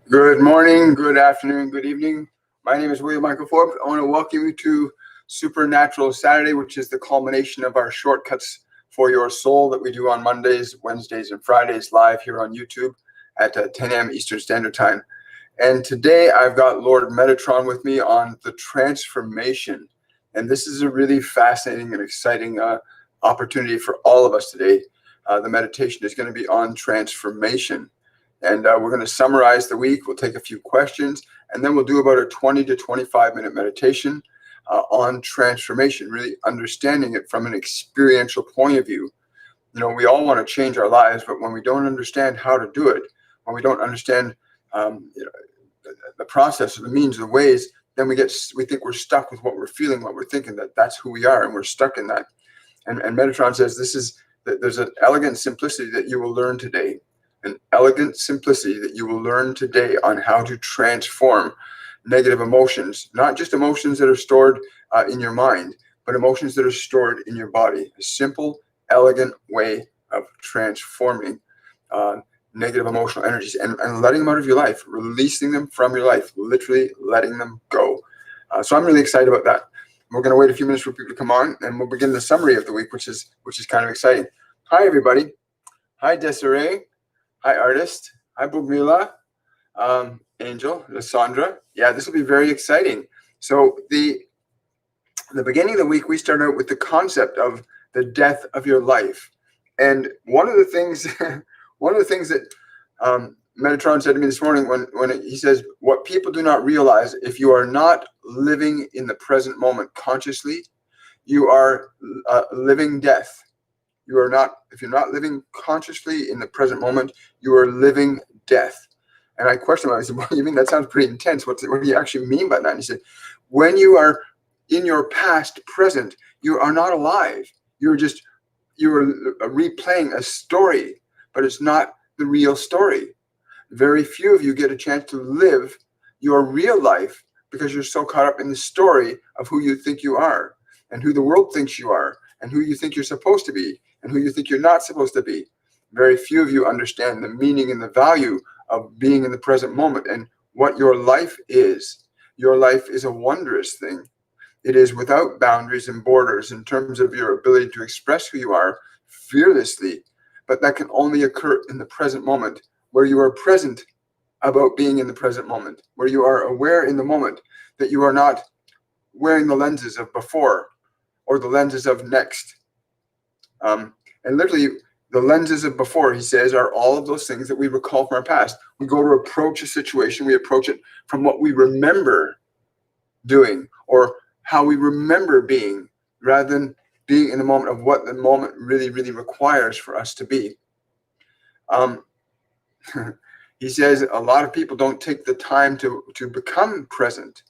Good morning, good afternoon, good evening. My name is William Michael Forbes. I want to welcome you to Supernatural Saturday, which is the culmination of our shortcuts for your soul that we do on Mondays, Wednesdays, and Fridays live here on YouTube at 10 a.m. Eastern Standard Time. And today I've got Lord Metatron with me on the transformation. And this is a really fascinating and exciting opportunity for all of us today. The meditation is going to be on transformation. And we're going to summarize the week. We'll take a few questions, and then we'll do about a 20 to 25-minute meditation on transformation, really understanding it from an experiential point of view. You know, we all want to change our lives, but when we don't understand how to do it, when we don't understand the process or the means or the ways, then we think we're stuck with what we're feeling, what we're thinking, that's who we are, and we're stuck in that. And Metatron says there's an elegant simplicity that you will learn today. An elegant simplicity that you will learn today on how to transform negative emotions, not just emotions that are stored in your mind, but emotions that are stored in your body. A simple, elegant way of transforming negative emotional energies and letting them out of your life, releasing them from your life, literally letting them go. So I'm really excited about that. We're going to wait a few minutes for people to come on, and we'll begin the summary of the week, which is kind of exciting. Hi, everybody. Hi, Desiree. Hi, artist. Hi, Bugmila, Angel, Lysandra. Yeah, this will be very exciting. So the beginning of the week, we start out with the concept of the death of your life. And one of the things that Metatron said to me this morning when he says, what people do not realize, if you are not living in the present moment consciously, you are living death. If you're not living consciously in the present moment, you are living death. And I questioned him. I said, what do you mean? That sounds pretty intense. What do you actually mean by that? And he said, when you are in your past present, you are not alive. You're replaying a story, but it's not the real story. Very few of you get a chance to live your real life because you're so caught up in the story of who you think you are and who the world thinks you are and who you think you're supposed to be and who you think you're not supposed to be. Very few of you understand the meaning and the value of being in the present moment and what your life is. Your life is a wondrous thing. It is without boundaries and borders in terms of your ability to express who you are fearlessly, but that can only occur in the present moment, where you are present about being in the present moment, where you are aware in the moment that you are not wearing the lenses of before or the lenses of next. And literally, the lenses of before, he says, are all of those things that we recall from our past. We go to approach a situation, we approach it from what we remember doing or how we remember being, rather than being in the moment of what the moment really, really requires for us to be. He says a lot of people don't take the time to become present,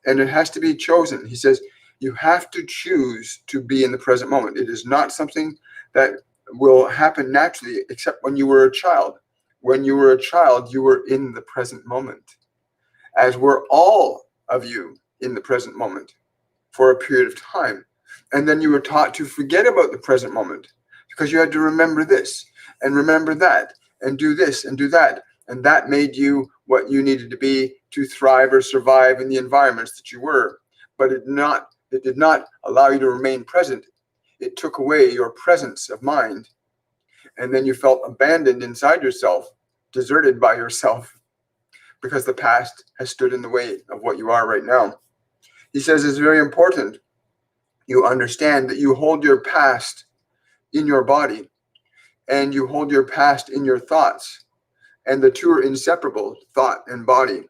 and it has to be chosen. He says you have to choose to be in the present moment. It is not something that will happen naturally, except when you were a child. When you were a child, you were in the present moment, as were all of you in the present moment for a period of time. And then you were taught to forget about the present moment because you had to remember this and remember that and do this and do that. And that made you what you needed to be to thrive or survive in the environments that you were. But it did not allow you to remain present. It took away your presence of mind. And then you felt abandoned inside yourself, deserted by yourself, because the past has stood in the way of what you are right now. He says it's very important you understand that you hold your past in your body and you hold your past in your thoughts. And the two are inseparable, thought and body,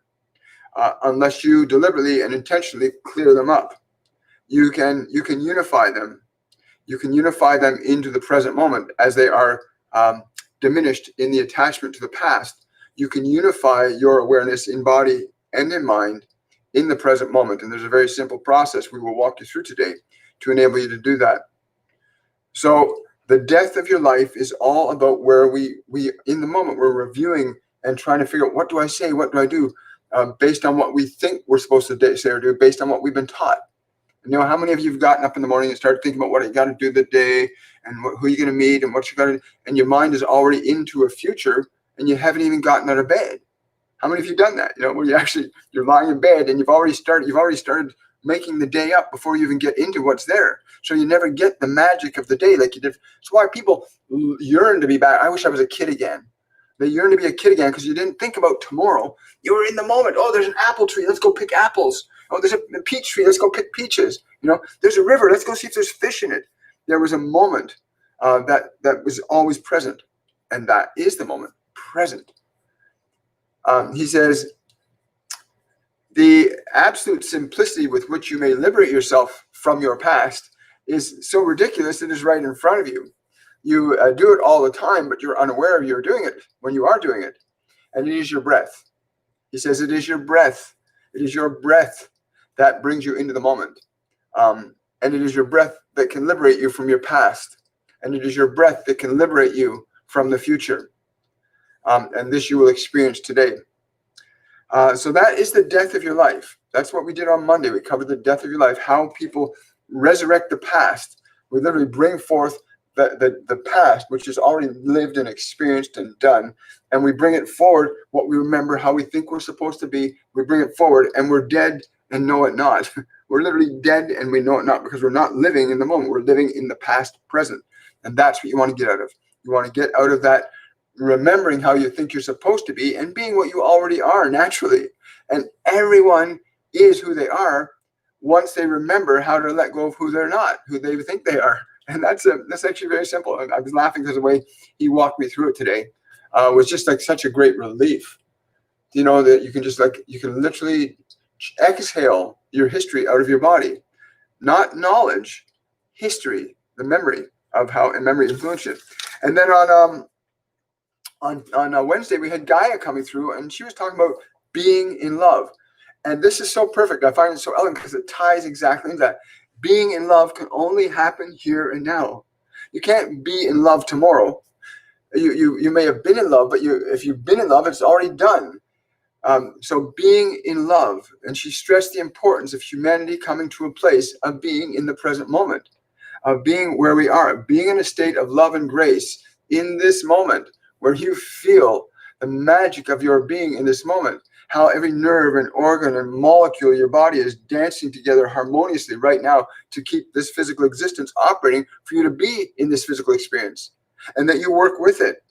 unless you deliberately and intentionally clear them up. You can unify them. You can unify them into the present moment as they are diminished in the attachment to the past. You can unify your awareness in body and in mind in the present moment. And there's a very simple process we will walk you through today to enable you to do that. So the death of your life is all about where we in the moment, we're reviewing and trying to figure out, what do I say? What do I do? Based on what we think we're supposed to say or do, based on what we've been taught. You know, how many of you have gotten up in the morning and started thinking about what you got to do the day and who you're going to meet and what you got to, and your mind is already into a future and you haven't even gotten out of bed. How many of you done that? You know, where you're lying in bed and you've already started making the day up before you even get into what's there. So you never get the magic of the day like you did. It's why people yearn to be back. I wish I was a kid again. They yearn to be a kid again because you didn't think about tomorrow. You were in the moment. Oh, there's an apple tree. Let's go pick apples. Oh, there's a peach tree. Let's go pick peaches. You know, there's a river. Let's go see if there's fish in it. There was a moment that was always present, and that is the moment present. He says, the absolute simplicity with which you may liberate yourself from your past is so ridiculous it is right in front of you. You do it all the time, but you're unaware you're doing it when you are doing it. And it is your breath. He says it is your breath. It is your breath that brings you into the moment. And it is your breath that can liberate you from your past. And it is your breath that can liberate you from the future. And this you will experience today. So that is the death of your life. That's what we did on Monday. We covered the death of your life, how people resurrect the past. We literally bring forth the past, which is already lived and experienced and done, and we bring it forward, what we remember, how we think we're supposed to be. We bring it forward, and we're dead and know it not. We're literally dead and we know it not because we're not living in the moment. We're living in the past present, and that's what you want to get out of. You want to get out of that remembering how you think you're supposed to be and being what you already are naturally. And everyone is who they are once they remember how to let go of who they're not, who they think they are. And that's actually very simple. And I was laughing because the way he walked me through it today was just like such a great relief. You know, that you can literally exhale your history out of your body, not knowledge, history, the memory of how and memory influenced it. And then on Wednesday, we had Gaia coming through, and she was talking about being in love. And this is so perfect. I find it so elegant because it ties exactly into that. Being in love can only happen here and now. You can't be in love tomorrow. You may have been in love, but if you've been in love, it's already done. So being in love, and she stressed the importance of humanity coming to a place of being in the present moment, of being where we are, being in a state of love and grace in this moment, where you feel the magic of your being in this moment, how every nerve and organ and molecule of your body is dancing together harmoniously right now to keep this physical existence operating for you to be in this physical experience, and that you work with it,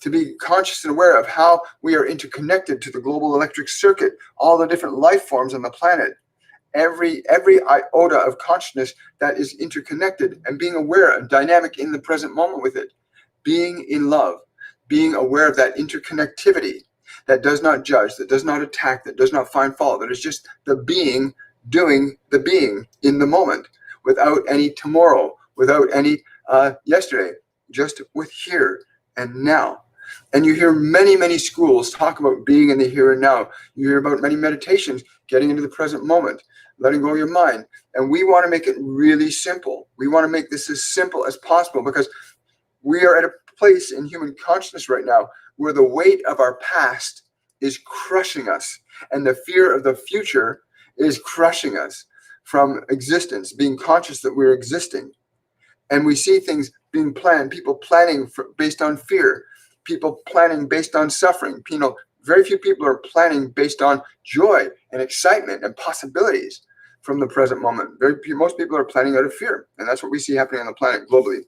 to be conscious and aware of how we are interconnected to the global electric circuit, all the different life forms on the planet, every iota of consciousness that is interconnected, and being aware and dynamic in the present moment with it, being in love, being aware of that interconnectivity that does not judge, that does not attack, that does not find fault, that is just the being doing the being in the moment, without any tomorrow, without any yesterday, just with here and now. And you hear many, many schools talk about being in the here and now. You hear about many meditations, getting into the present moment, letting go of your mind. And we want to make it really simple. We want to make this as simple as possible, because we are at a place in human consciousness right now where the weight of our past is crushing us, and the fear of the future is crushing us from existence, being conscious that we're existing. And we see things being planned, people planning based on fear, people planning based on suffering. You know, very few people are planning based on joy and excitement and possibilities from the present moment. Most people are planning out of fear, and that's what we see happening on the planet globally.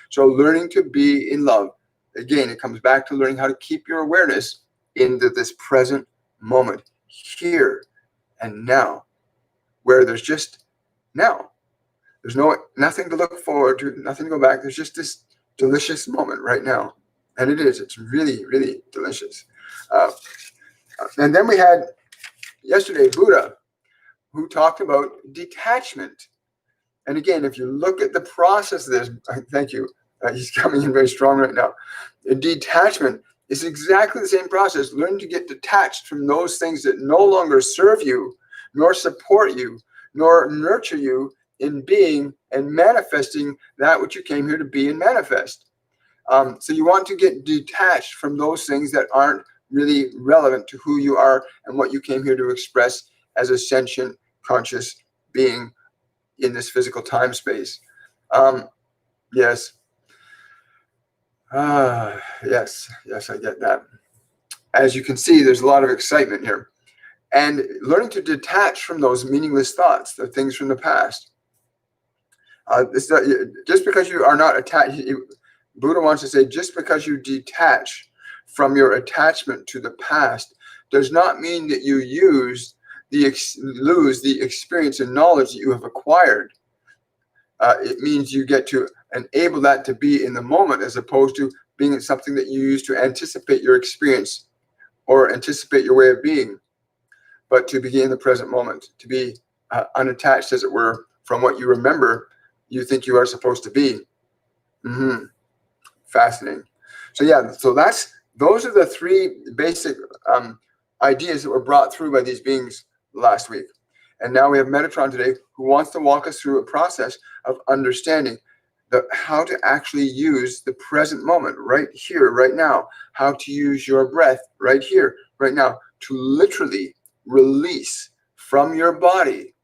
So learning to be in love, again, it comes back to learning how to keep your awareness into this present moment, here and now, where there's just now. There's nothing to look forward to, nothing to go back. There's just this delicious moment right now. And it's really, really delicious. And then we had yesterday Buddha, who talked about detachment. And again, if you look at the process of this, thank you. He's coming in very strong right now. Detachment is exactly the same process. Learn to get detached from those things that no longer serve you, nor support you, nor nurture you in being and manifesting that which you came here to be and manifest. So you want to get detached from those things that aren't really relevant to who you are and what you came here to express as a sentient, conscious being in this physical time space. Yes. Yes, I get that. as you can see, there's a lot of excitement here. And learning to detach from those meaningless thoughts, the things from the past. Just because you are not attached, Buddha wants to say, just because you detach from your attachment to the past does not mean that you lose the experience and knowledge that you have acquired. It means you get to enable that to be in the moment, as opposed to being something that you use to anticipate your experience or anticipate your way of being, but to be in the present moment, to be unattached, as it were, from what you remember you think you are supposed to be. Fascinating. So yeah, so those are the three basic ideas that were brought through by these beings last week. And now we have Metatron today, who wants to walk us through a process of understanding how to actually use the present moment, right here, right now, how to use your breath right here, right now, to literally release from your body,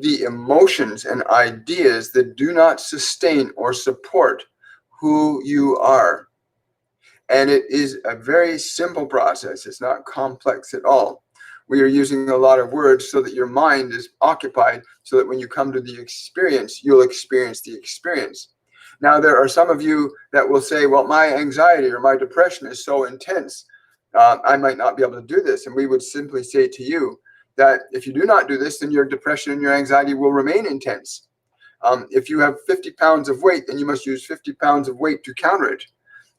the emotions and ideas that do not sustain or support who you are. And it is a very simple process. It's not complex at all. We are using a lot of words so that your mind is occupied, so that when you come to the experience, you'll experience the experience. Now, there are some of you that will say, well, my anxiety or my depression is so intense, I might not be able to do this. And we would simply say to you that if you do not do this, then your depression and your anxiety will remain intense. If you have 50 pounds of weight, then you must use 50 pounds of weight to counter it.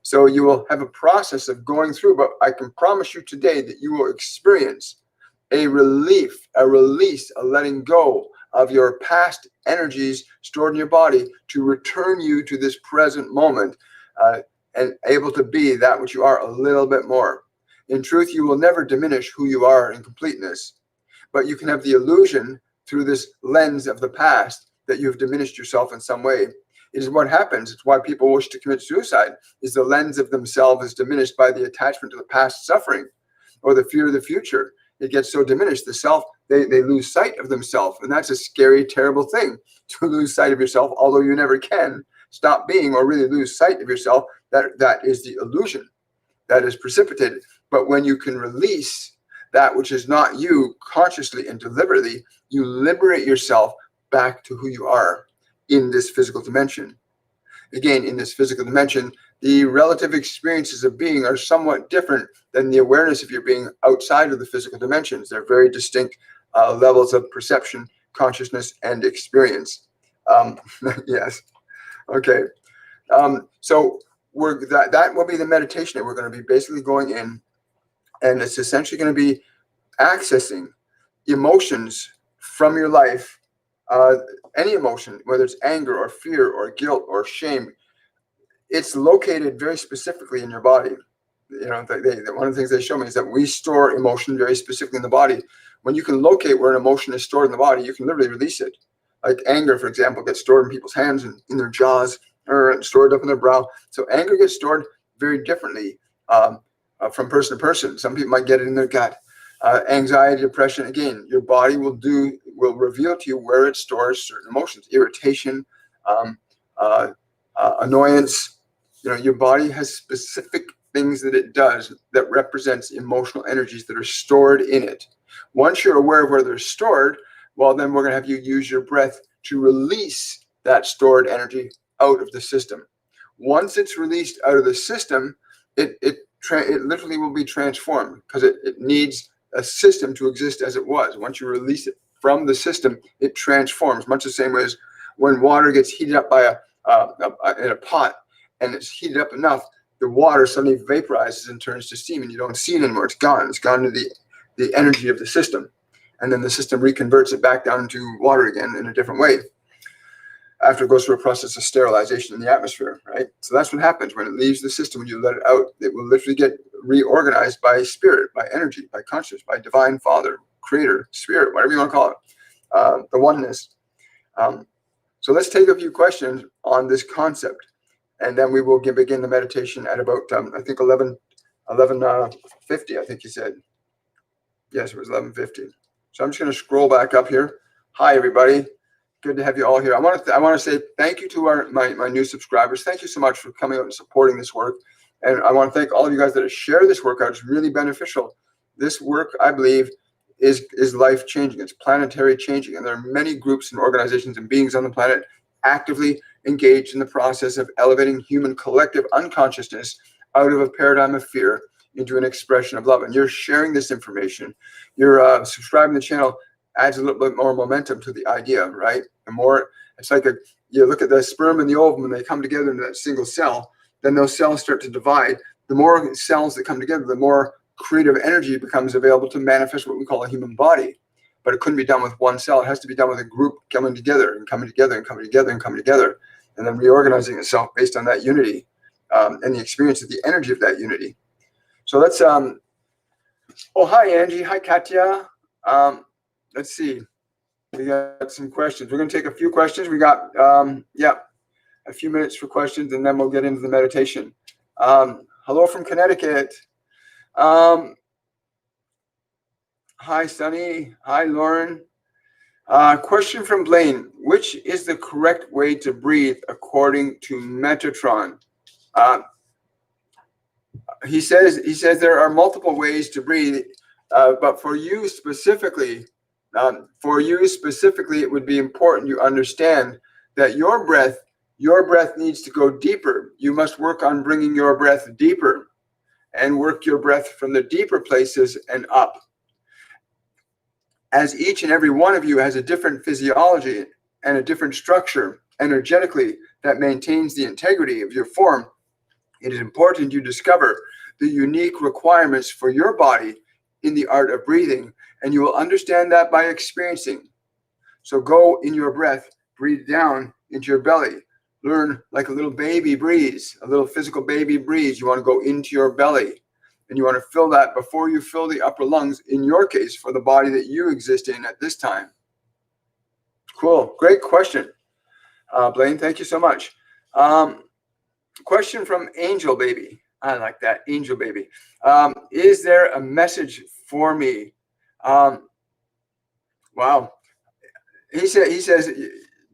So you will have a process of going through, but I can promise you today that you will experience a relief, a release, a letting go of your past energies stored in your body to return you to this present moment, and able to be that which you are a little bit more. In truth, you will never diminish who you are in completeness, but you can have the illusion through this lens of the past that you've diminished yourself in some way. It is what happens. It's why people wish to commit suicide, is the lens of themselves is diminished by the attachment to the past suffering or the fear of the future. It gets so diminished. The self, they lose sight of themselves. And that's a scary, terrible thing, to lose sight of yourself, although you never can stop being or really lose sight of yourself. That is the illusion that is precipitated. But when you can release that which is not you consciously and deliberately, you liberate yourself back to who you are in this physical dimension. Again, in this physical dimension, the relative experiences of being are somewhat different than the awareness of your being outside of the physical dimensions. They're very distinct levels of perception, consciousness, and experience. Yes. Okay. So that will be the meditation that we're going to be basically going in, and it's essentially going to be accessing emotions from your life. Any emotion, whether it's anger or fear or guilt or shame, it's located very specifically in your body. You know, one of the things they show me is that we store emotion very specifically in the body. When you can locate where an emotion is stored in the body, you can literally release it. Like anger, for example, gets stored in people's hands and in their jaws, or stored up in their brow. So anger gets stored very differently from person to person. Some people might get it in their gut. Anxiety, depression, again, your body will reveal to you where it stores certain emotions, irritation, annoyance. You know, your body has specific things that it does that represents emotional energies that are stored in it. Once you're aware of where they're stored, well, then we're going to have you use your breath to release that stored energy out of the system. Once it's released out of the system, it literally will be transformed, because it needs a system to exist as it was. Once you release it from the system, it transforms, much the same way as when water gets heated up by in a pot, and it's heated up enough, the water suddenly vaporizes and turns to steam, and you don't see it anymore. It's gone. It's gone to the energy of the system, and then the system reconverts it back down into water again in a different way, after it goes through a process of sterilization in the atmosphere, right? So that's what happens when it leaves the system. When you let it out, it will literally get reorganized by spirit, by energy, by consciousness, by divine father, creator, spirit, whatever you want to call it, the oneness. So let's take a few questions on this concept, and then we will begin the meditation at about, I think 11:50, I think you said. Yes, it was 11:50. So I'm just going to scroll back up here. Hi, everybody. Good to have you all here. I want to say thank you to my new subscribers. Thank you so much for coming out and supporting this work. And I want to thank all of you guys that have shared this workout. It's really beneficial. This work, I believe, is life changing. It's planetary changing. And there are many groups and organizations and beings on the planet actively engaged in the process of elevating human collective unconsciousness out of a paradigm of fear into an expression of love. And you're sharing this information. You're subscribing to the channel adds a little bit more momentum to the idea, right? The more, it's like you look at the sperm and the ovum, when they come together into that single cell, then those cells start to divide. The more cells that come together, the more creative energy becomes available to manifest what we call a human body. But it couldn't be done with one cell. It has to be done with a group coming together and coming together and coming together and coming together, and then reorganizing itself based on that unity and the experience of the energy of that unity. So let's, oh, hi, Angie. Hi, Katya. Let's see. We got some questions. We're going to take a few questions. We got, a few minutes for questions, and then we'll get into the meditation. Hello from Connecticut. Hi, Sunny. Hi, Lauren. Question from Blaine. Which is the correct way to breathe according to Metatron? He says there are multiple ways to breathe, but for you specifically, it would be important you understand that your breath needs to go deeper. You must work on bringing your breath deeper and work your breath from the deeper places and up. As each and every one of you has a different physiology and a different structure energetically that maintains the integrity of your form, it is important you discover the unique requirements for your body in the art of breathing, and you will understand that by experiencing. So go in your breath, breathe down into your belly. Learn like a little baby breathes, a little physical baby breathes. You want to go into your belly, and you want to fill that before you fill the upper lungs, in your case, for the body that you exist in at this time. Cool. Great question. Blaine, thank you so much. Question from Angel Baby. I like that, Angel Baby. Is there a message for me? Wow. He says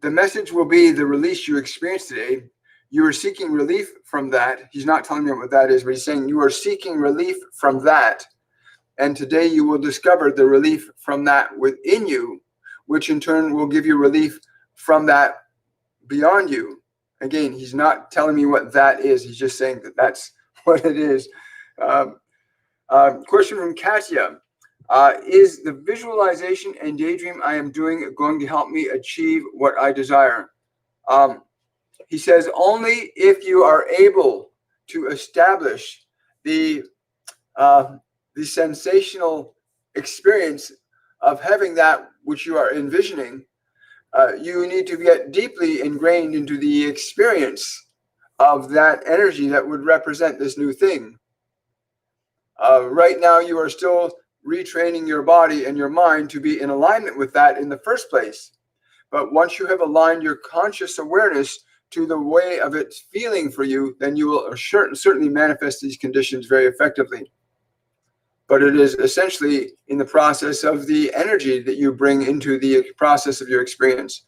the message will be the release you experienced today. You are seeking relief from that. He's not telling me what that is, but he's saying you are seeking relief from that. And today you will discover the relief from that within you, which in turn will give you relief from that beyond you. Again, he's not telling me what that is. He's just saying that that's what it is. Question from Katya. Is the visualization and daydream I am doing going to help me achieve what I desire? He says only if you are able to establish the sensational experience of having that which you are envisioning. You need to get deeply ingrained into the experience of that energy that would represent this new thing. Right now, you are still retraining your body and your mind to be in alignment with that in the first place. But once you have aligned your conscious awareness to the way of its feeling for you, then you will certainly manifest these conditions very effectively. But it is essentially in the process of the energy that you bring into the process of your experience.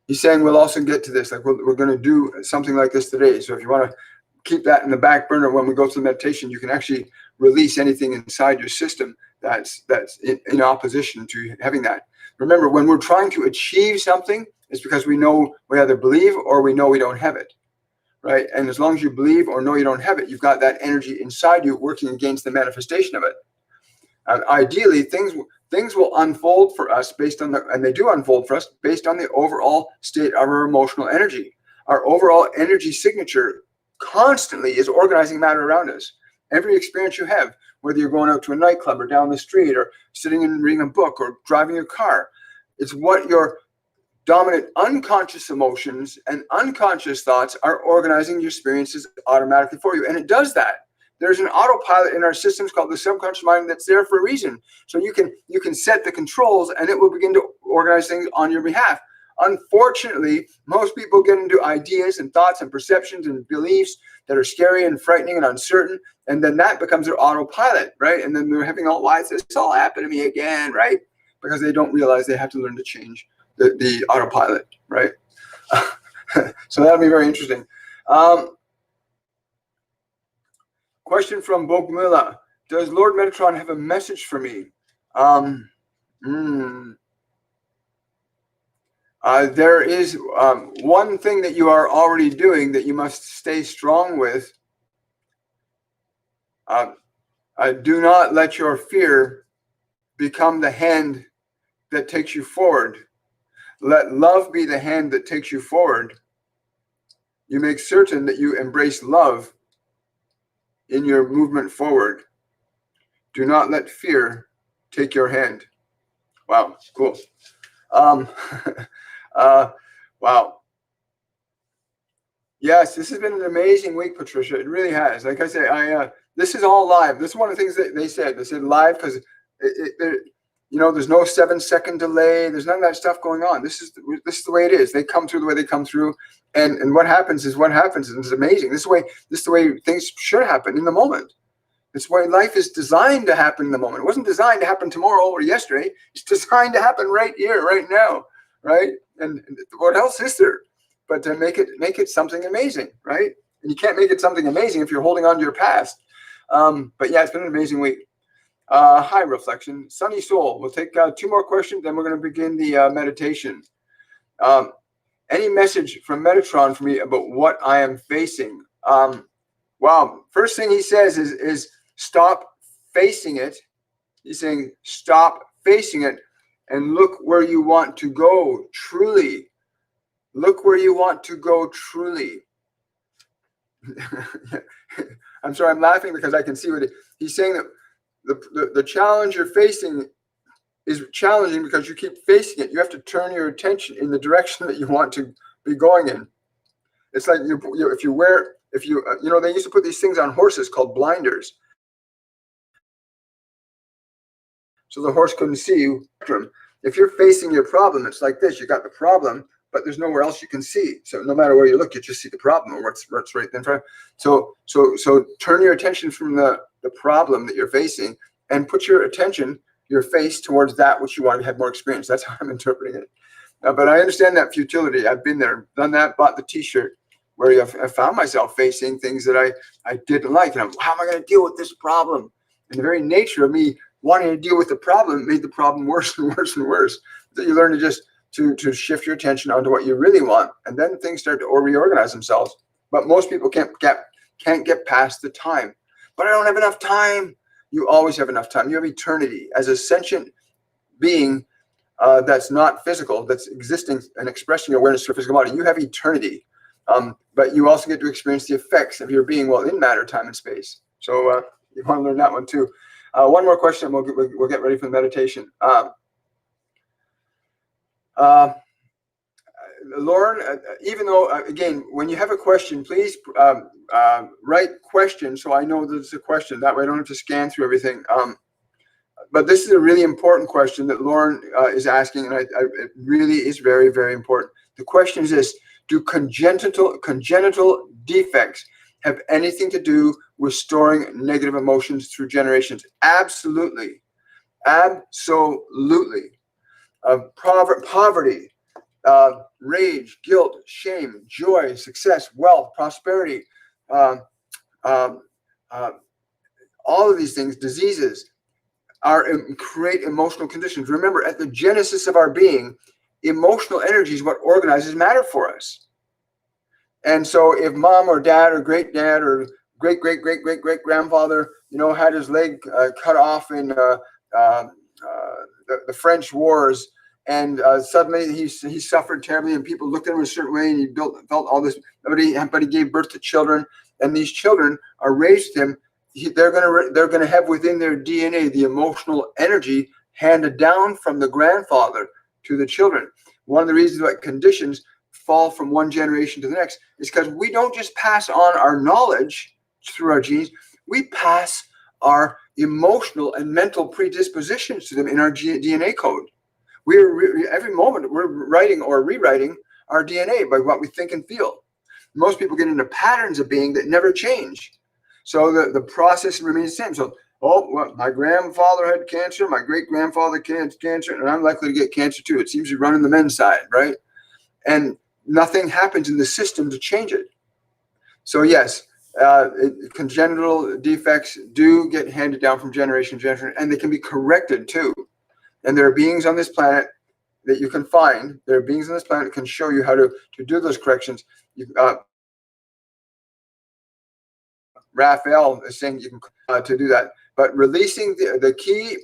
He's saying we'll also get to this, like we're going to do something like this today. So if you want to keep that in the back burner when we go to the meditation, you can actually release anything inside your system that's in opposition to having that. Remember, when we're trying to achieve something, it's because we know we either believe or we know we don't have it. Right? And as long as you believe or know you don't have it, you've got that energy inside you working against the manifestation of it. Ideally, things will unfold for us based on and they do unfold for us based on the overall state of our emotional energy. Our overall energy signature constantly is organizing matter around us. Every experience you have, whether you're going out to a nightclub or down the street or sitting and reading a book or driving your car, it's what your dominant unconscious emotions and unconscious thoughts are organizing your experiences automatically for you. And it does that. There's an autopilot in our systems called the subconscious mind that's there for a reason. So you can set the controls and it will begin to organize things on your behalf. Unfortunately, most people get into ideas and thoughts and perceptions and beliefs that are scary and frightening and uncertain. And then that becomes their autopilot, right? And then they're having all, why is this all happened to me again, right? Because they don't realize they have to learn to change the autopilot, right? So that'll be very interesting. Question from Bogmila. Does Lord Metatron have a message for me? There is one thing that you are already doing that you must stay strong with. Do not let your fear become the hand that takes you forward. Let love be the hand that takes you forward. You make certain that you embrace love in your movement forward. Do not let fear take your hand. Wow, cool. Wow. Yes, this has been an amazing week, Patricia. It really has. Like I say, this is all live. This is one of the things that they said. They said live because there's no 7-second delay. There's none of that stuff going on. This is the way it is. They come through the way they come through, and what happens is what happens, and it's amazing. This is the way things should happen in the moment. It's why life is designed to happen in the moment. It wasn't designed to happen tomorrow or yesterday. It's designed to happen right here, right now, right? And what else is there but to make it something amazing, right? And you can't make it something amazing if you're holding on to your past. But yeah, it's been an amazing week. Hi, Reflection. Sunny Soul. We'll take 2 more questions, then we're going to begin the meditation. Any message from Metatron for me about what I am facing? Wow. First thing he says is stop facing it. He's saying stop facing it and look where you want to go truly. Look where you want to go truly. I'm sorry, I'm laughing because I can see what he's saying, that the challenge you're facing is challenging because you keep facing it. You have to turn your attention in the direction that you want to be going in. It's like they used to put these things on horses called blinders, so the horse couldn't see you. If you're facing your problem, it's like this: you got the problem, but there's nowhere else you can see. So no matter where you look, you just see the problem, or what's right in front. So turn your attention from the problem that you're facing and put your face towards that which you want to have more experience. That's how I'm interpreting it. But I understand that futility. I've been there, done that, bought the T-shirt where I found myself facing things that I didn't like. And how am I going to deal with this problem? And the very nature of me wanting to deal with the problem made the problem worse and worse and worse. So you learn to just to shift your attention onto what you really want, and then things start to reorganize themselves. But most people can't get past the time. But I don't have enough time. You always have enough time. You have eternity as a sentient being that's not physical, that's existing and expressing your awareness through a physical body. You have eternity, but you also get to experience the effects of your being in matter, time, and space. So you want to learn that one too. One more question, and we'll get ready for the meditation. Lauren, even though, again, when you have a question, please write question so I know that it's a question. That way I don't have to scan through everything. But this is a really important question that Lauren is asking, and it really is very, very important. The question is this: do congenital defects have anything to do with storing negative emotions through generations? Absolutely. Absolutely. Poverty, rage, guilt, shame, joy, success, wealth, prosperity, all of these things, diseases, create emotional conditions. Remember, at the genesis of our being, emotional energy is what organizes matter for us. And so if mom or dad or great dad or great grandfather, had his leg cut off in the French wars, and suddenly he suffered terribly, and people looked at him a certain way, and he felt all this. But he gave birth to children, and these children are raised with him. They're gonna have within their DNA the emotional energy handed down from the grandfather to the children. One of the reasons why conditions fall from one generation to the next is because we don't just pass on our knowledge through our genes, we pass our emotional and mental predispositions to them in our DNA code. Every moment we're writing or rewriting our DNA by what we think and feel. Most people get into patterns of being that never change. So the process remains the same. So, my grandfather had cancer, my great-grandfather had cancer, and I'm likely to get cancer too. It seems to run in the men's side, right? And nothing happens in the system to change it. So yes, Congenital defects do get handed down from generation to generation, and they can be corrected too. And there are beings on this planet that you can find. There are beings on this planet that can show you how to do those corrections. Raphael is saying you can to do that. But releasing the key,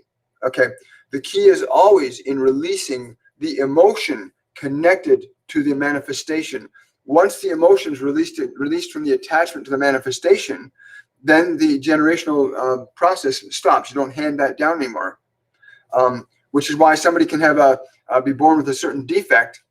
okay, the key is always in releasing the emotion connected to the manifestation. Once the emotion is released from the attachment to the manifestation, then the generational process stops. You don't hand that down anymore. Which is why somebody can have be born with a certain defect,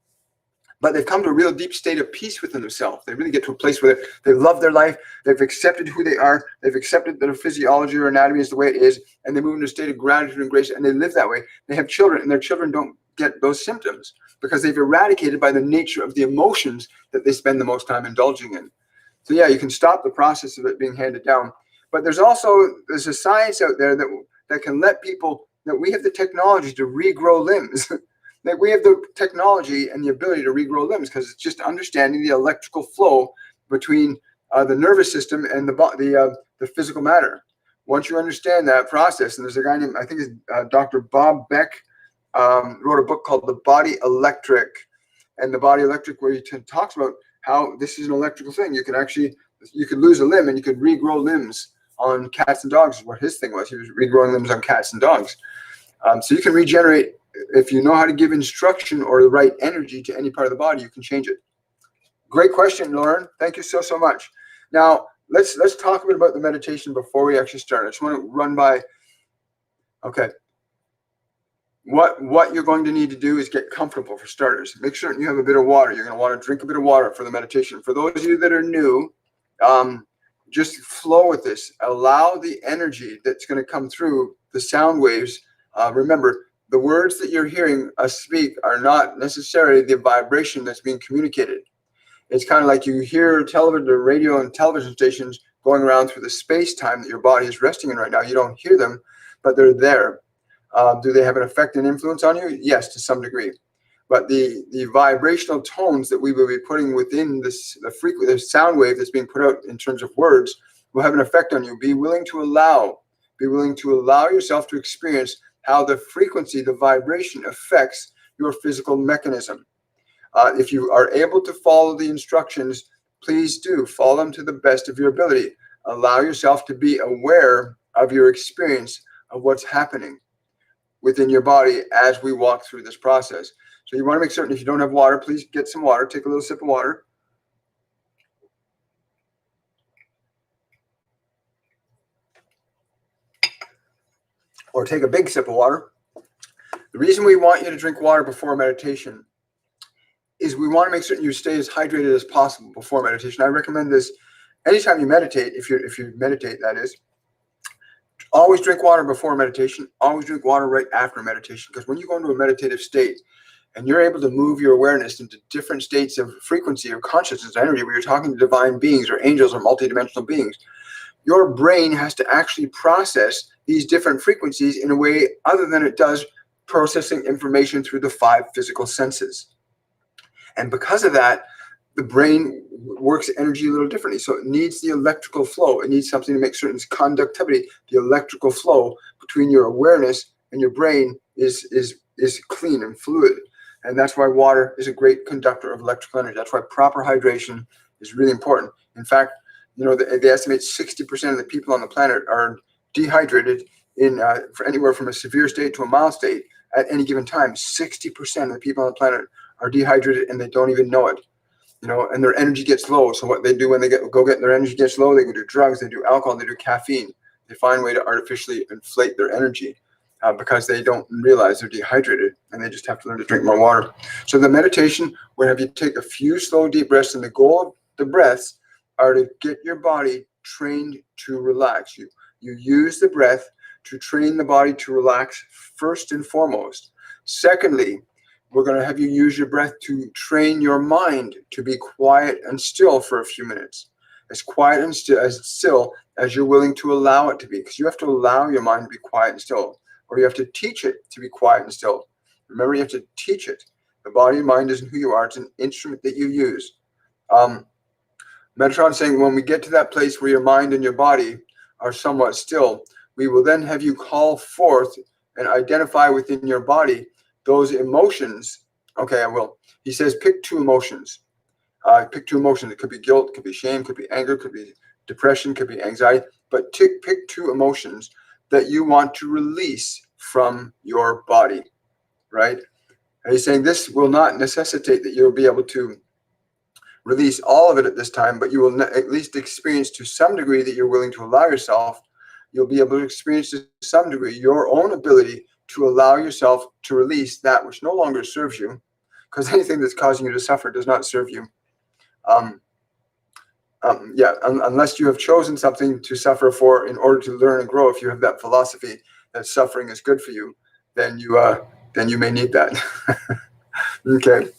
but they've come to a real deep state of peace within themselves. They really get to a place where they love their life. They've accepted who they are. They've accepted that their physiology or anatomy is the way it is, and they move into a state of gratitude and grace, and they live that way. They have children, and their children don't get those symptoms because they've eradicated by the nature of the emotions that they spend the most time indulging in. So yeah, you can stop the process of it being handed down. But there's a science out there that can let people, that we have the technology to regrow limbs. That we have the technology and the ability to regrow limbs, because it's just understanding the electrical flow between the nervous system and the physical matter. Once you understand that process, and there's a guy named, I think it's Dr. Bob Beck, wrote a book called The Body Electric. And The Body Electric, where he talks about how this is an electrical thing. You could lose a limb and you could regrow limbs on cats and dogs, is what his thing was. He was regrowing limbs on cats and dogs. So you can regenerate. If you know how to give instruction or the right energy to any part of the body, you can change it. Great question, Lauren. Thank you so much. Now, let's talk a bit about the meditation before we actually start. I just want to run by, okay. What you're going to need to do is get comfortable for starters. Make sure you have a bit of water. You're going to want to drink a bit of water for the meditation. For those of you that are new, just flow with this. Allow the energy that's going to come through the sound waves. Remember, the words that you're hearing us speak are not necessarily the vibration that's being communicated. It's kind of like you hear television, the radio and television stations going around through the space-time that your body is resting in right now. You don't hear them, but they're there. Do they have an effect and influence on you? Yes, to some degree. But the vibrational tones that we will be putting within the sound wave that's being put out in terms of words will have an effect on you. Be willing to allow yourself to experience how the frequency, the vibration affects your physical mechanism. If you are able to follow the instructions, please do follow them to the best of your ability. Allow yourself to be aware of your experience of what's happening within your body as we walk through this process. So you want to make certain, if you don't have water, please get some water. Take a little sip of water. Or take a big sip of water. The reason we want you to drink water before meditation is we want to make certain you stay as hydrated as possible before meditation. I recommend this anytime you meditate, if you meditate, that is. Always drink water before meditation. Always drink water right after meditation. Because when you go into a meditative state and you're able to move your awareness into different states of frequency or consciousness, energy, where you're talking to divine beings or angels or multidimensional beings, your brain has to actually process these different frequencies in a way other than it does processing information through the 5 physical senses. And because of that, the brain works energy a little differently. So it needs the electrical flow. It needs something to make certain it's conductivity. The electrical flow between your awareness and your brain is clean and fluid. And that's why water is a great conductor of electrical energy. That's why proper hydration is really important. In fact, they estimate 60% of the people on the planet are dehydrated for anywhere from a severe state to a mild state at any given time. 60% of the people on the planet are dehydrated and they don't even know it. And their energy gets low. So what they do when they get their energy gets low, they can do drugs, they do alcohol, they do caffeine. They find a way to artificially inflate their energy because they don't realize they're dehydrated, and they just have to learn to drink more water. So the meditation will have you take a few slow, deep breaths, and the goal of the breaths are to get your body trained to relax. You use the breath to train the body to relax first and foremost. Secondly, we're going to have you use your breath to train your mind to be quiet and still for a few minutes. As quiet and still as you're willing to allow it to be, because you have to allow your mind to be quiet and still, or you have to teach it to be quiet and still. Remember, you have to teach it. The body and mind isn't who you are. It's an instrument that you use. Metatron saying, when we get to that place where your mind and your body are somewhat still, we will then have you call forth and identify within your body those emotions. Okay, I will. He says, pick two emotions. Pick two emotions. It could be guilt, could be shame, could be anger, could be depression, could be anxiety. But pick two emotions that you want to release from your body, right? And he's saying this will not necessitate that you'll be able to release all of it at this time, but you will at least experience to some degree that you're willing to allow yourself. You'll be able to experience to some degree your own ability to allow yourself to release that which no longer serves you, because anything that's causing you to suffer does not serve you. Unless you have chosen something to suffer for in order to learn and grow. If you have that philosophy that suffering is good for you, then you may need that. Okay.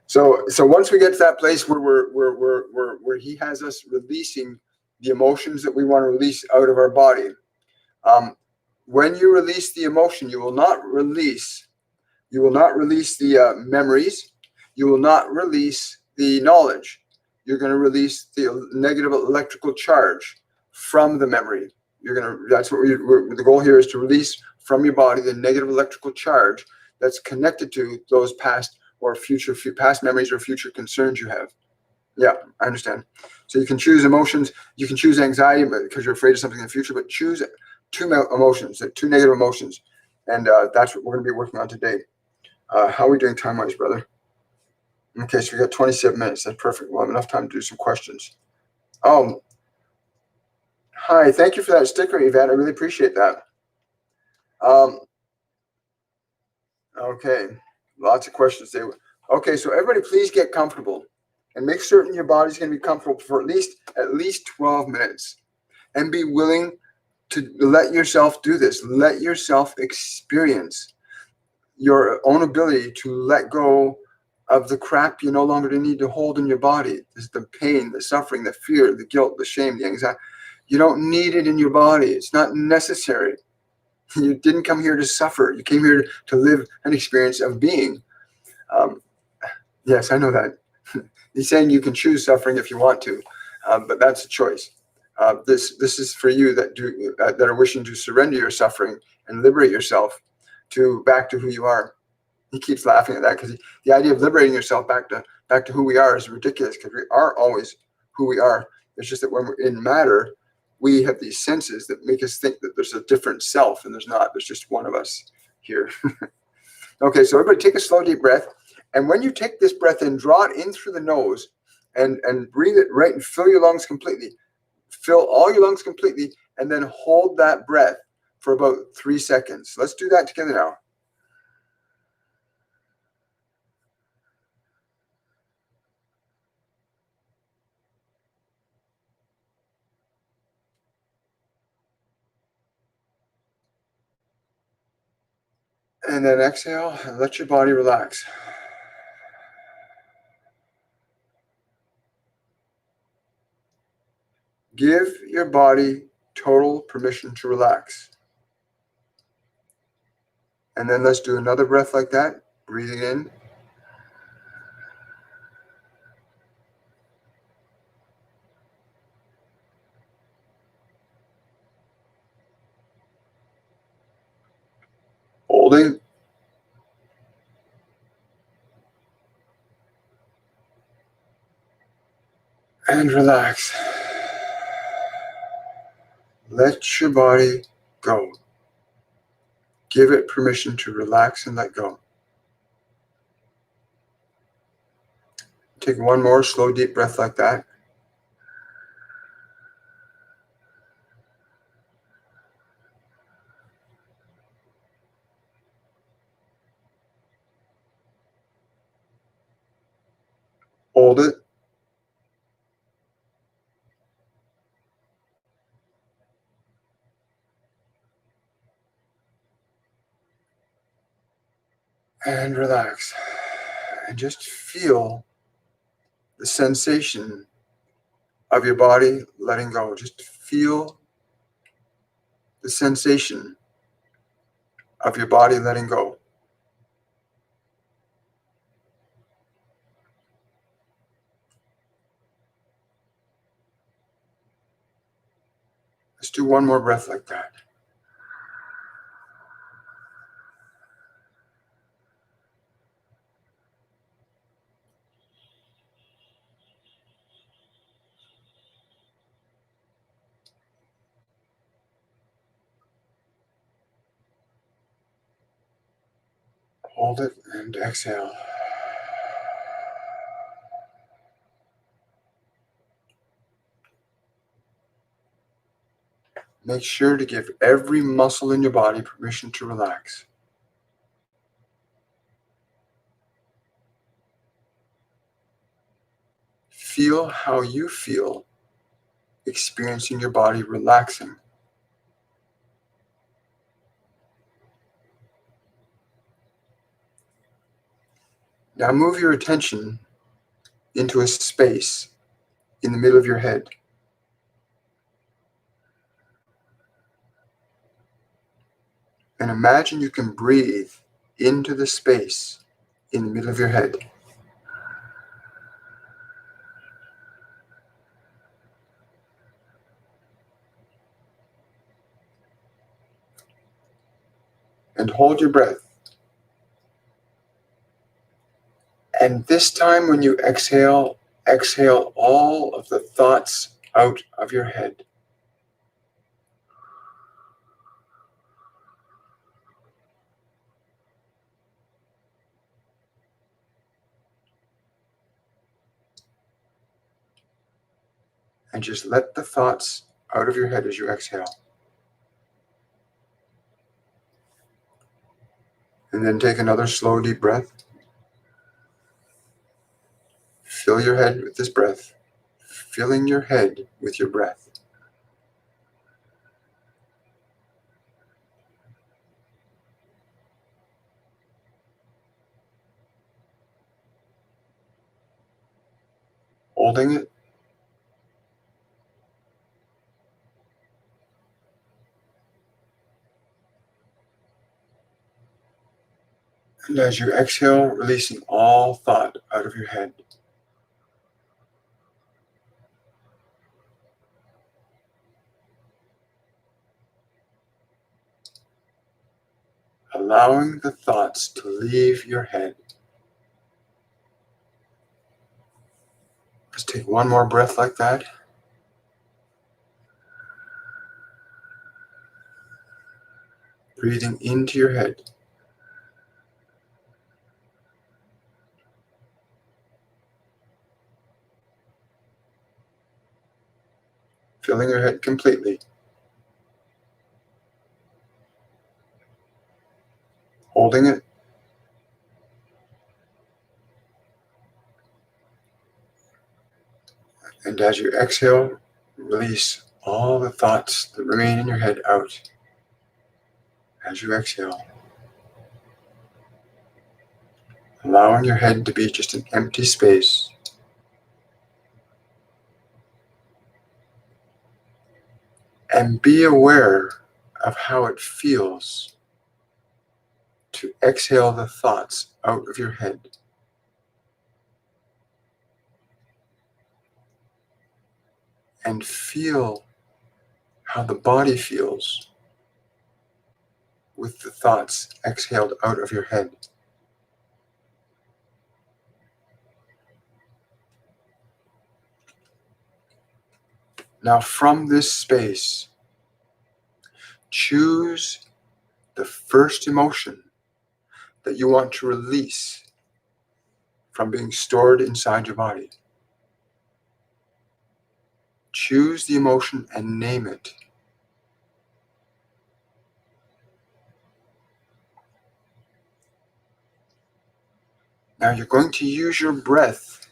So once we get to that place where he has us releasing the emotions that we want to release out of our body, when you release the emotion, you will not release the memories. You will not release the knowledge. You're going to release the negative electrical charge from the memory. That's what the goal here is, to release from your body the negative electrical charge that's connected to those past memories or future concerns you have. Yeah, I understand. So you can choose emotions. You can choose anxiety because you're afraid of something in the future, but choose two emotions, two negative emotions. And that's what we're going to be working on today. How are we doing time-wise, brother? Okay, so we got 27 minutes. That's perfect. We'll have enough time to do some questions. Oh, hi. Thank you for that sticker, Yvette. I really appreciate that. Okay, lots of questions there. Okay, so everybody please get comfortable and make certain your body's going to be comfortable for at least 12 minutes, and be willing to let yourself do this. Let yourself experience your own ability to let go of the crap you no longer need to hold in your body. This is the pain, the suffering, the fear, the guilt, the shame, the anxiety. You don't need it in your body. It's not necessary. You didn't come here to suffer. You came here to live an experience of being. Yes, I know that. He's saying you can choose suffering if you want to, but that's a choice. This is for you that are wishing to surrender your suffering and liberate yourself back to who you are. He keeps laughing at that because the idea of liberating yourself back to who we are is ridiculous, because we are always who we are. It's just that when we're in matter, we have these senses that make us think that there's a different self, and there's not. There's just one of us here. Okay, so everybody take a slow, deep breath. And when you take this breath in, draw it in through the nose and breathe it right and fill your lungs completely. Fill all your lungs completely, and then hold that breath for about 3 seconds. Let's do that together now. And then exhale and let your body relax. Give your body total permission to relax. And then let's do another breath like that, breathing in. Holding. And relax. Let your body go. Give it permission to relax and let go. Take one more slow, deep breath like that. Hold it. And relax. And just feel the sensation of your body letting go. Just feel the sensation of your body letting go. Let's do one more breath like that. Hold it and exhale. Make sure to give every muscle in your body permission to relax. Feel how you feel experiencing your body relaxing. Now move your attention into a space in the middle of your head. And imagine you can breathe into the space in the middle of your head. And hold your breath. And this time when you exhale, exhale all of the thoughts out of your head. And just let the thoughts out of your head as you exhale. And then take another slow, deep breath. Fill your head with this breath, filling your head with your breath. Holding it. And as you exhale, releasing all thought out of your head. Allowing the thoughts to leave your head. Let's take one more breath like that. Breathing into your head. Filling your head completely. Holding it. And as you exhale, release all the thoughts that remain in your head out. As you exhale, allowing your head to be just an empty space. And be aware of how it feels to exhale the thoughts out of your head. And feel how the body feels with the thoughts exhaled out of your head. Now from this space, choose the first emotion that you want to release from being stored inside your body. Choose the emotion and name it. Now you're going to use your breath,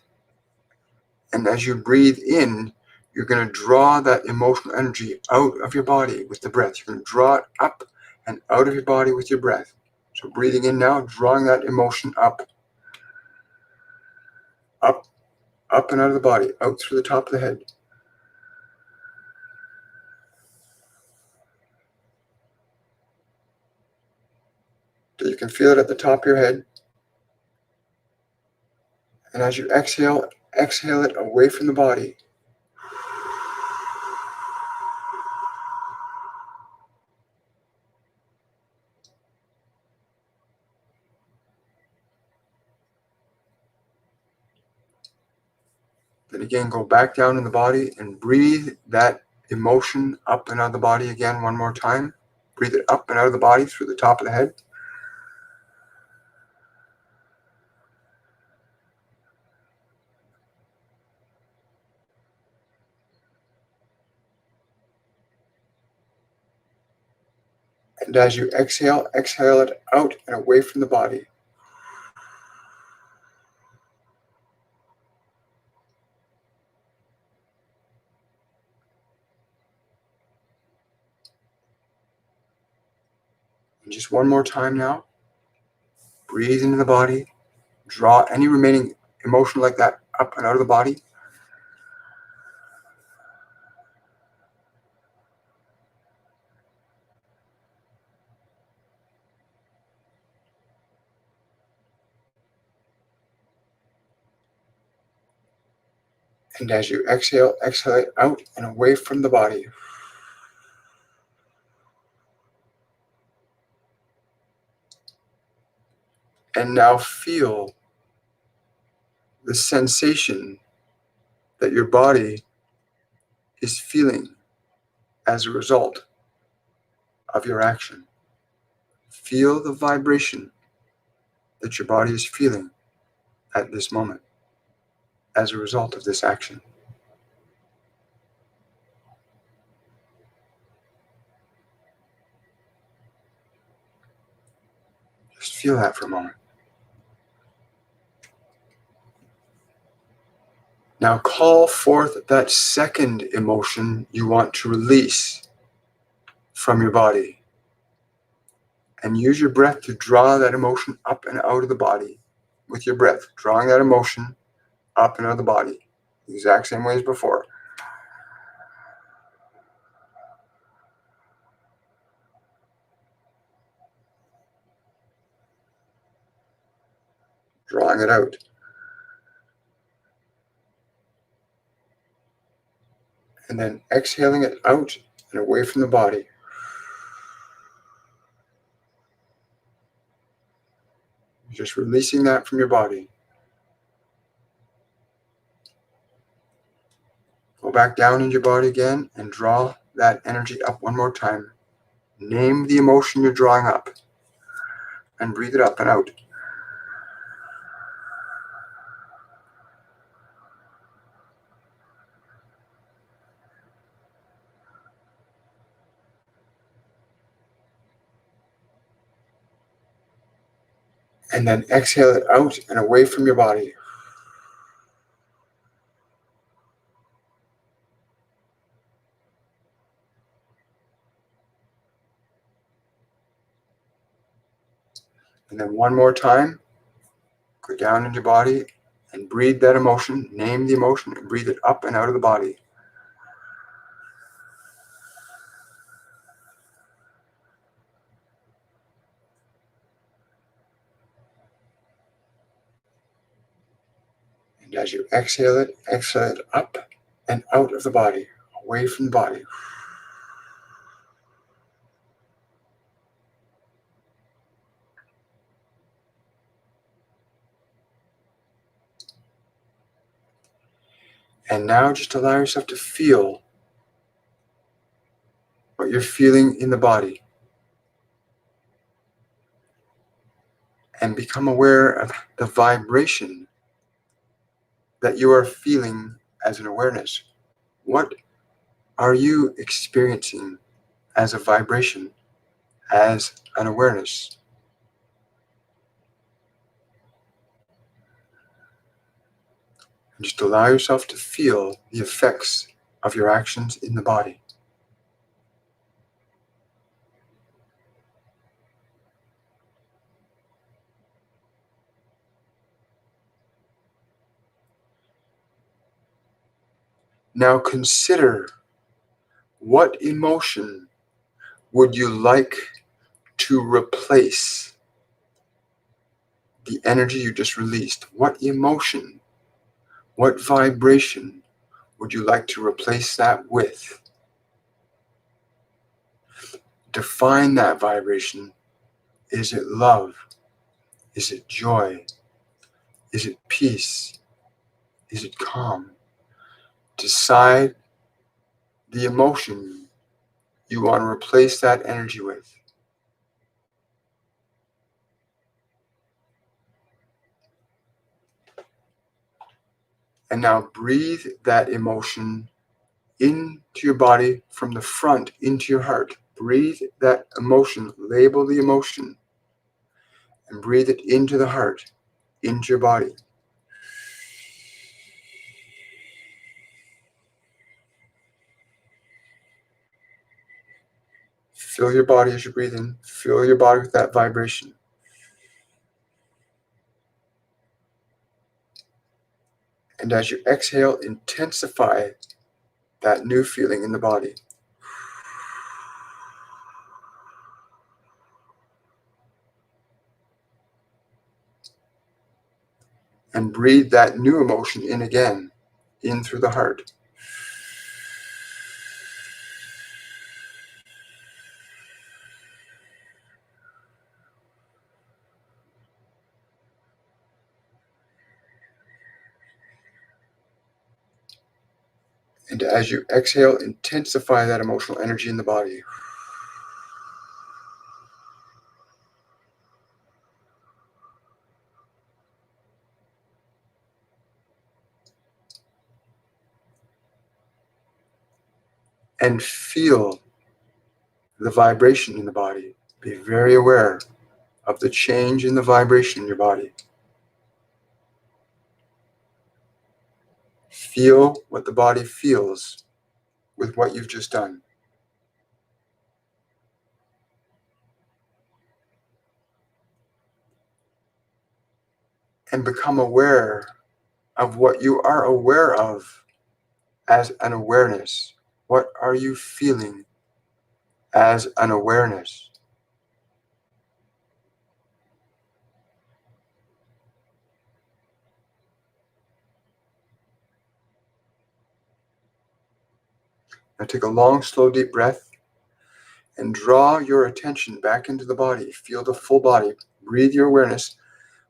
and as you breathe in, you're going to draw that emotional energy out of your body with the breath. You're going to draw it up and out of your body with your breath. So breathing in now, drawing that emotion up, up, up and out of the body, out through the top of the head. So you can feel it at the top of your head. And as you exhale, exhale it away from the body. Then again, go back down in the body and breathe that emotion up and out of the body again one more time. Breathe it up and out of the body through the top of the head. And as you exhale, exhale it out and away from the body. And just one more time now. Breathe into the body. Draw any remaining emotion like that up and out of the body. And as you exhale, exhale it out and away from the body. And now feel the sensation that your body is feeling as a result of your action. Feel the vibration that your body is feeling at this moment as a result of this action. Just feel that for a moment. Now call forth that second emotion you want to release from your body. And use your breath to draw that emotion up and out of the body with your breath, drawing that emotion up and out of the body, the exact same way as before. Drawing it out. And then exhaling it out and away from the body. Just releasing that from your body. Go back down into your body again and draw that energy up one more time. Name the emotion you're drawing up and breathe it up and out. And then exhale it out and away from your body. And then one more time, go down in your body and breathe that emotion, name the emotion, and breathe it up and out of the body. And as you exhale it up and out of the body, away from the body. And now just allow yourself to feel what you're feeling in the body. And become aware of the vibration that you are feeling as an awareness. What are you experiencing as a vibration, as an awareness? And just allow yourself to feel the effects of your actions in the body. Now consider, what emotion would you like to replace the energy you just released? What emotion, what vibration would you like to replace that with? Define that vibration. Is it love? Is it joy? Is it peace? Is it calm? decide the emotion you want to replace that energy with. And now breathe that emotion into your body from the front into your heart. Breathe that emotion, label the emotion, and breathe it into the heart, into your body. Fill your body as you breathe in. Fill your body with that vibration. And as you exhale, intensify that new feeling in the body. And breathe that new emotion in again, in through the heart. And as you exhale, intensify that emotional energy in the body. And feel the vibration in the body. Be very aware of the change in the vibration in your body. Feel what the body feels with what you've just done. And become aware of what you are aware of as an awareness. What are you feeling as an awareness? Now take a long, slow, deep breath and draw your attention back into the body. Feel the full body. Breathe your awareness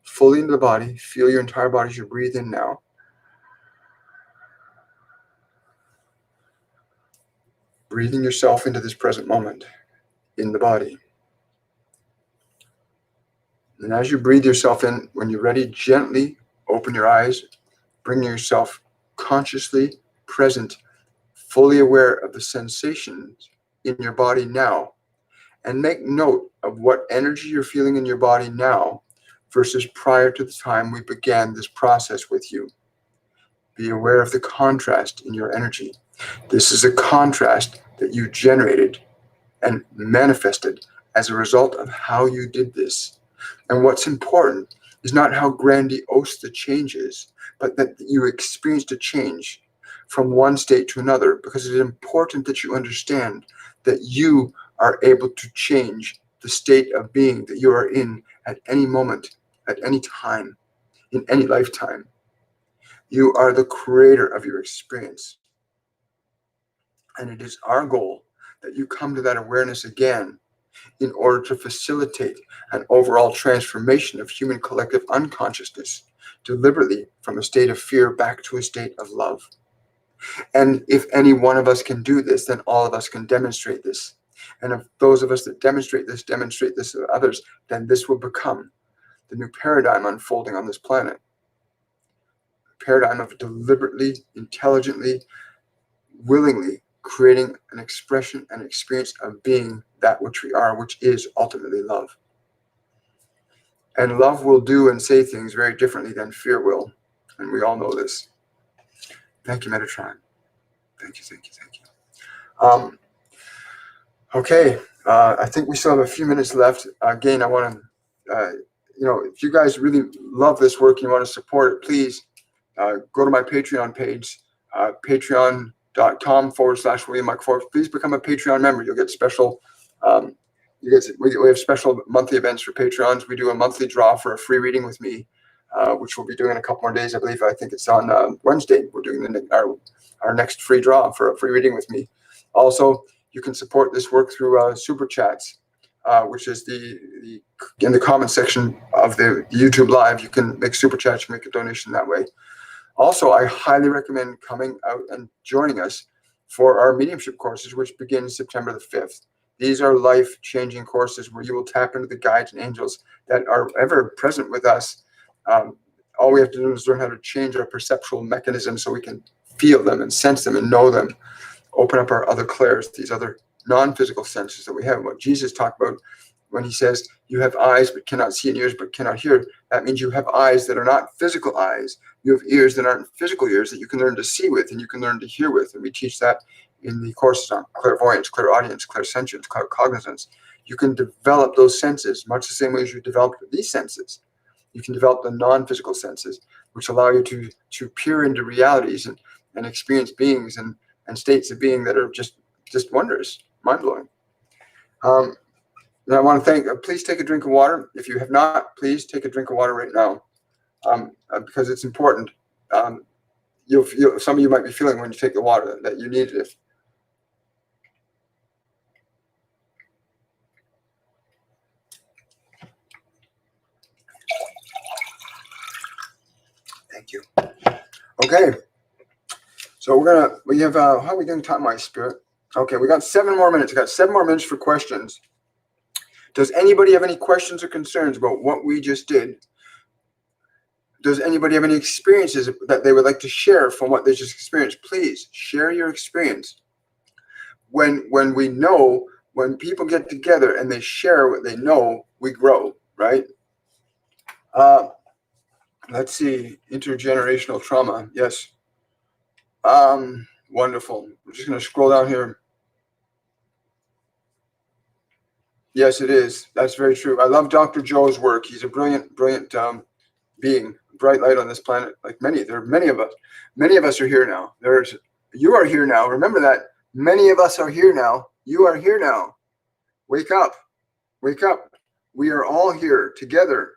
fully into the body. Feel your entire body as you breathe in now. Breathing yourself into this present moment in the body. And as you breathe yourself in, when you're ready, gently open your eyes, bring yourself consciously present, fully aware of the sensations in your body now, and make note of what energy you're feeling in your body now versus prior to the time we began this process with you. Be aware of the contrast in your energy. This is a contrast that you generated and manifested as a result of how you did this. And what's important is not how grandiose the change is, but that you experienced a change from one state to another, because it is important that you understand that you are able to change the state of being that you are in at any moment, at any time, in any lifetime. You are the creator of your experience. And it is our goal that you come to that awareness again in order to facilitate an overall transformation of human collective unconsciousness, deliberately from a state of fear back to a state of love. And if any one of us can do this, then all of us can demonstrate this. And if those of us that demonstrate this to others, then this will become the new paradigm unfolding on this planet. A paradigm of deliberately, intelligently, willingly creating an expression and experience of being that which we are, which is ultimately love. And love will do and say things very differently than fear will. And we all know this. Thank you, Metatron. Thank you, thank you, thank you. Okay, I think we still have a few minutes left. Again, I want to, if you guys really love this work and you want to support it, please go to my Patreon page, patreon.com/William Michael Forbes. Please become a Patreon member. You'll get special, we have special monthly events for Patrons. We do a monthly draw for a free reading with me, which we'll be doing in a couple more days, I believe. I think it's on Wednesday. We're doing our next free draw for a free reading with me. Also, you can support this work through Super Chats, which is in the comment section of the YouTube Live. You can make Super Chats, you can make a donation that way. Also, I highly recommend coming out and joining us for our mediumship courses, which begin September the 5th. These are life-changing courses where you will tap into the guides and angels that are ever present with us. All we have to do is learn how to change our perceptual mechanism so we can feel them and sense them and know them. Open up our other clairs, these other non-physical senses that we have. What Jesus talked about when he says, you have eyes but cannot see and ears but cannot hear. That means you have eyes that are not physical eyes. You have ears that aren't physical ears that you can learn to see with and you can learn to hear with. And we teach that in the courses on clairvoyance, clairaudience, clairsentience, claircognizance. You can develop those senses much the same way as you developed these senses. You can develop the non-physical senses, which allow you to peer into realities and experience beings and states of being that are just wondrous, mind-blowing. And I want to thank, please take a drink of water. If you have not, please take a drink of water right now, because it's important. Some of you might be feeling when you take the water that you need it. Thank you. Okay. So we have, how are we doing time, my spirit? Okay, we got 7 more minutes. We got 7 more minutes for questions. Does anybody have any questions or concerns about what we just did? Does anybody have any experiences that they would like to share from what they just experienced? Please share your experience. When we know, when people get together and they share what they know, we grow, right? Let's see, intergenerational trauma. Yes. Wonderful. I'm just going to scroll down here. Yes, it is. That's very true. I love Dr. Joe's work. He's a brilliant being, bright light on this planet. Like there are many of us. Many of us are here now. You are here now. Remember that. Many of us are here now. You are here now. Wake up. Wake up. We are all here together.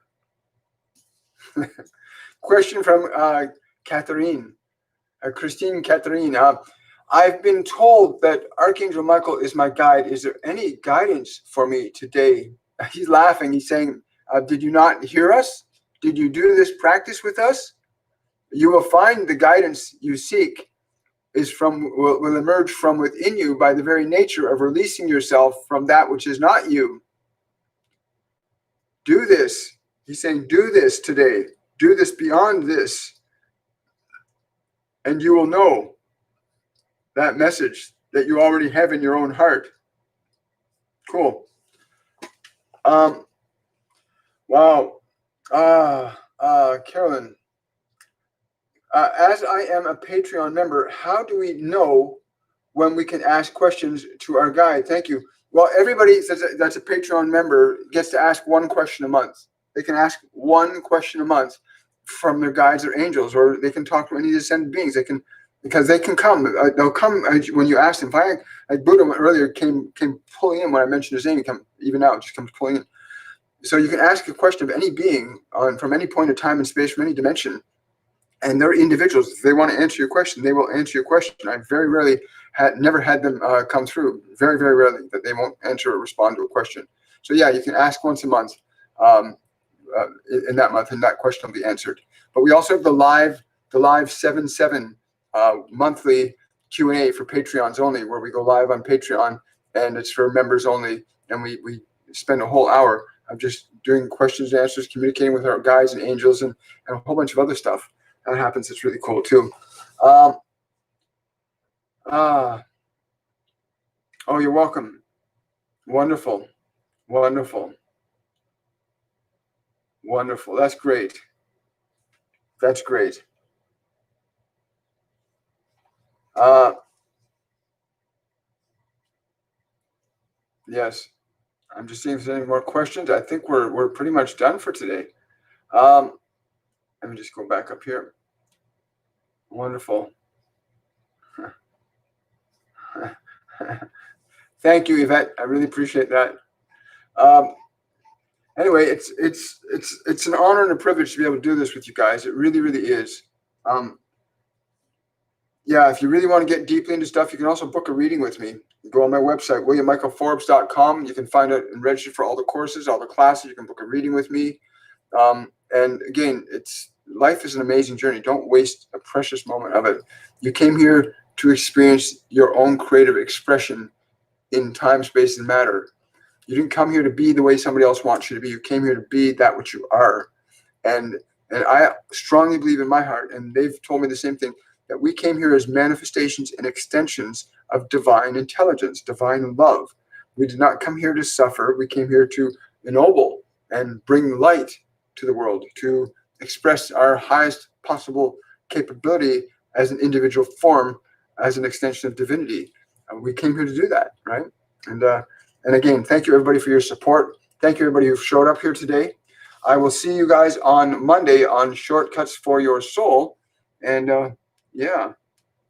Question from Catherine. Christine Catherine. I've been told that Archangel Michael is my guide. Is there any guidance for me today? He's laughing. He's saying, did you not hear us? Did you do this practice with us? You will find the guidance you seek will emerge from within you by the very nature of releasing yourself from that which is not you. Do this. He's saying, do this today. Do this beyond this. And you will know that message that you already have in your own heart. Cool. Wow. Carolyn, as I am a Patreon member, how do we know when we can ask questions to our guide? Thank you. Well, everybody that's a Patreon member gets to ask 1 question a month. They can ask 1 question a month from their guides or angels, or they can talk to any descended beings. Because they can come. They'll come when you ask them. Like Buddha earlier came pulling in when I mentioned his name. He come even now, just comes pulling in. So you can ask a question of any being from any point of time and space, from any dimension, and they're individuals. If they want to answer your question, they will answer your question. I very rarely never had them come through. Very, very rarely that they won't answer or respond to a question. So yeah, you can ask once a month in that month, and that question will be answered. But we also have the live 7/7 monthly Q&A for Patreons only, where we go live on Patreon, and it's for members only. And we spend a whole hour of just doing questions and answers, communicating with our guides and angels, and a whole bunch of other stuff that happens. It's really cool too. Oh, you're welcome. Wonderful. Wonderful. Wonderful. That's great. That's great. Yes. I'm just seeing if there's any more questions. I think we're pretty much done for today. Let me just go back up here. Wonderful. Thank you, Yvette. I really appreciate that. Anyway, it's an honor and a privilege to be able to do this with you guys. It really, really is. Yeah, if you really want to get deeply into stuff, you can also book a reading with me. You go on my website, WilliamMichaelForbes.com. You can find it and register for all the courses, all the classes. You can book a reading with me. And again, it's life is an amazing journey. Don't waste a precious moment of it. You came here to experience your own creative expression in time, space, and matter. You didn't come here to be the way somebody else wants you to be. You came here to be that which you are. And I strongly believe in my heart, and they've told me the same thing, that we came here as manifestations and extensions of divine intelligence, divine love. We did not come here to suffer. We came here to ennoble and bring light to the world, to express our highest possible capability as an individual form, as an extension of divinity. We came here to do that, right? And again, thank you everybody for your support. Thank you everybody who showed up here today. I will see you guys on Monday on Shortcuts for Your Soul. And yeah,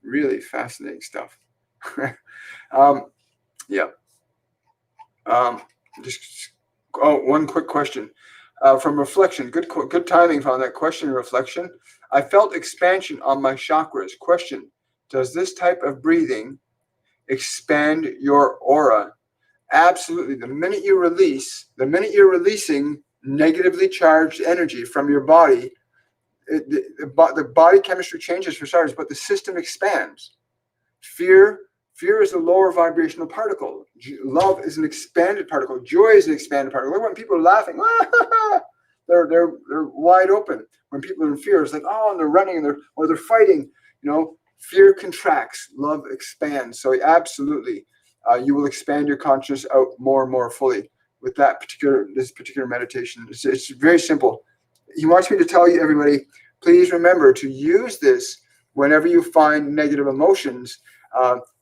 really fascinating stuff. Yeah. One quick question from Reflection. Good timing on that question and reflection. I felt expansion on my chakras. Question: does this type of breathing expand your aura? Absolutely. The minute you're releasing negatively charged energy from your body, the body chemistry changes for starters, but the system expands. Fear is a lower vibrational particle. Love is an expanded particle. Joy is an expanded particle. Look, when people are laughing, they're wide open. When people are in fear, it's like, oh, and they're running and they're fighting. Fear contracts, love expands. So absolutely, you will expand your consciousness out more and more fully with this particular meditation. It's very simple. He wants me to tell you, everybody, please remember to use this whenever you find negative emotions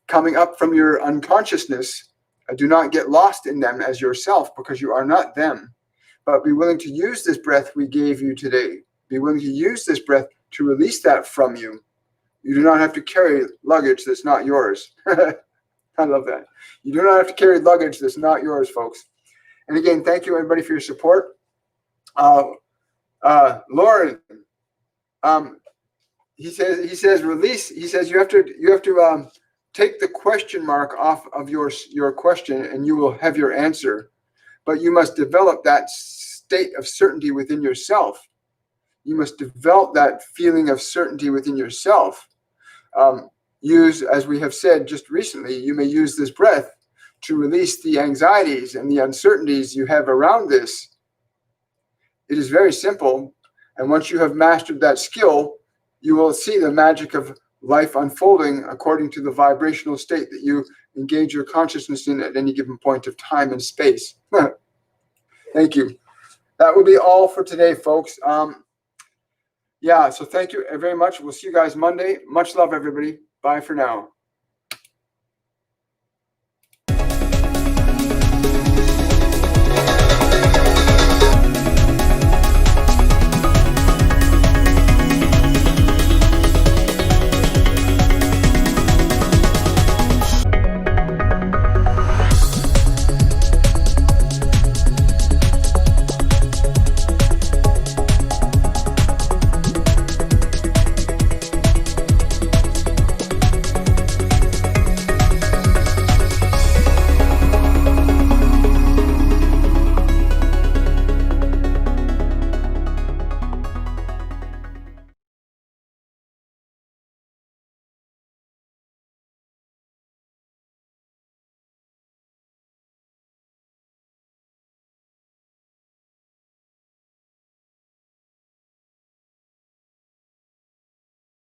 coming up from your unconsciousness. Do not get lost in them as yourself, because you are not them. But be willing to use this breath we gave you today. Be willing to use this breath to release that from you. You do not have to carry luggage that's not yours. I love that. You do not have to carry luggage that's not yours, folks. And again, thank you everybody for your support. Lauren, he says release. He says you have to take the question mark off of your question, and you will have your answer. But you must develop that state of certainty within yourself. You must develop that feeling of certainty within yourself. Use, as we have said just recently, you may use this breath to release the anxieties and the uncertainties you have around this. It is very simple. And once you have mastered that skill, you will see the magic of life unfolding according to the vibrational state that you engage your consciousness in at any given point of time and space. Thank you. That will be all for today, folks. Yeah, so thank you very much. We'll see you guys Monday. Much love, everybody. Bye for now.